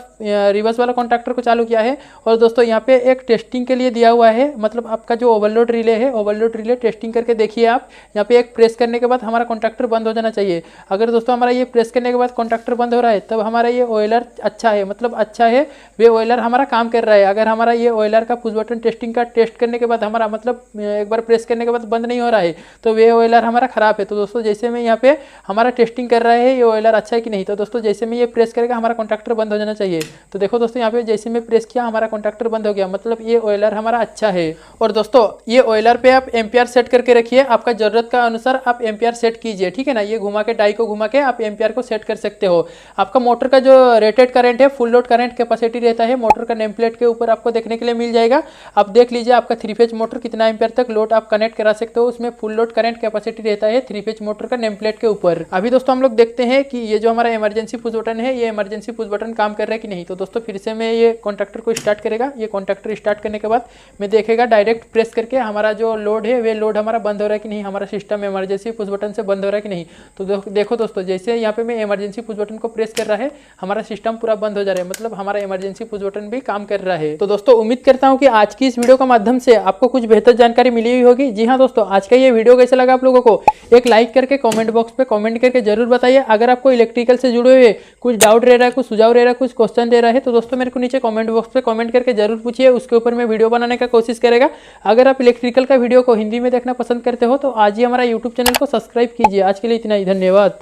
रिवर्स वाला कॉन्टैक्टर को चालू किया है और दोस्तों यहाँ पे एक टेस्टिंग के लिए दिया हुआ है, मतलब आपका जो ओवरलोड रिले है, ओवरलोड रिले टेस्टिंग करके देखिए आप। यहाँ पे एक प्रेस करने के बाद हमारा कॉन्टैक्टर बंद हो जाना चाहिए। अगर दोस्तों हमारा ये प्रेस करने के बाद कॉन्टैक्टर बंद हो रहा है तब हमारा ये ऑयलर अच्छा है, मतलब अच्छा है, वे ऑयलर हमारा काम कर रहा है। अगर हमारा ये ऑयलर का पुश बटन टेस्टिंग का टेस्ट करने के बाद हमारा मतलब एक बार प्रेस करने के बाद बंद नहीं हो रहा है तो वे ऑयलर हमारा खराब है। तो दोस्तों जैसे मैं यहाँ पे हमारा टेस्टिंग कर रहा है ये ऑयलर अच्छा है कि नहीं, तो दोस्तों जैसे मैं ये प्रेस करेगा हमारा कॉन्टैक्टर बंद हो जाना चाहिए। तो देखो दोस्तों यहाँ पे जैसे मैं प्रेस किया हमारा कॉन्टैक्टर बंद हो गया, मतलब ये ऑयलर हमारा अच्छा है। और दोस्तों ये ऑयलर पे आप एम्पियर सेट करके रखिए, आपका जरूरत का अनुसार आप एम्पियर सेट कीजिए, ठीक है ना। ये घुमा के डाई को घुमा के आप एम्पियर को सेट कर सकते हो। आपका मोटर का जो रेटेड करंट है, फुल लोड करंट कैपेसिटी रहता है, मोटर का नेम प्लेट के ऊपर आपको देखने के लिए मिल जाएगा। आप देख लीजिए आपका 3 फेज मोटर कितना एम्पियर तक लोड आप कनेक्ट करा सकते हो, उसमें फुल लोड करंट कैपेसिटी रहता है 3 फेज मोटर का नेम प्लेट के ऊपर। अभी दोस्तों हम लोग देखते हैं कि ये जो हमारा इमरजेंसी पुश बटन है ये इमरजेंसी पुश बटन काम कर रहा है कि नहीं। तो दोस्तों फिर से मैं ये कॉन्टैक्टर को स्टार्ट करेगा, ये कॉन्टैक्टर स्टार्ट करने के बाद मैं देखेगा डायरेक्ट प्रेस करके हमारा जो लोड है वे लोड हमारा बंद हो रहा है कि नहीं, हमारा सिस्टम इमरजेंसी पुश बटन से बंद हो रहा है कि नहीं। तो देखो दोस्तों जैसे यहाँ पे मैं इमरजेंसी पुश बटन को प्रेस कर रहा है हमारा सिस्टम पूरा बंद हो जा रहा है, मतलब हमारा इमरजेंसी पुश बटन भी काम कर रहा है। तो दोस्तों उम्मीद करता हूँ कि आज की इस वीडियो के माध्यम से आपको कुछ बेहतर जानकारी मिली हुई होगी। जी हाँ दोस्तों, आज का ये वीडियो कैसा लगा आप लोगों को एक लाइक करके कमेंट बॉक्स पे कमेंट करके जरूर बताइए। अगर आपको इलेक्ट्रिकल से जुड़े हुए कुछ डाउट रह रहा है, कुछ सुझाव रह रहा है, कुछ क्वेश्चन रह रहा है तो दोस्तों मेरे को नीचे कमेंट बॉक्स पे कमेंट करके जरूर पूछिए, उसके ऊपर मैं वीडियो बनाने का कोशिश करेगा। अगर आप इलेक्ट्रिकल का वीडियो को हिंदी में देखना पसंद करते हो तो आज ही हमारा यूट्यूब चैनल को सब्सक्राइब कीजिए। आज के लिए इतना ही, धन्यवाद।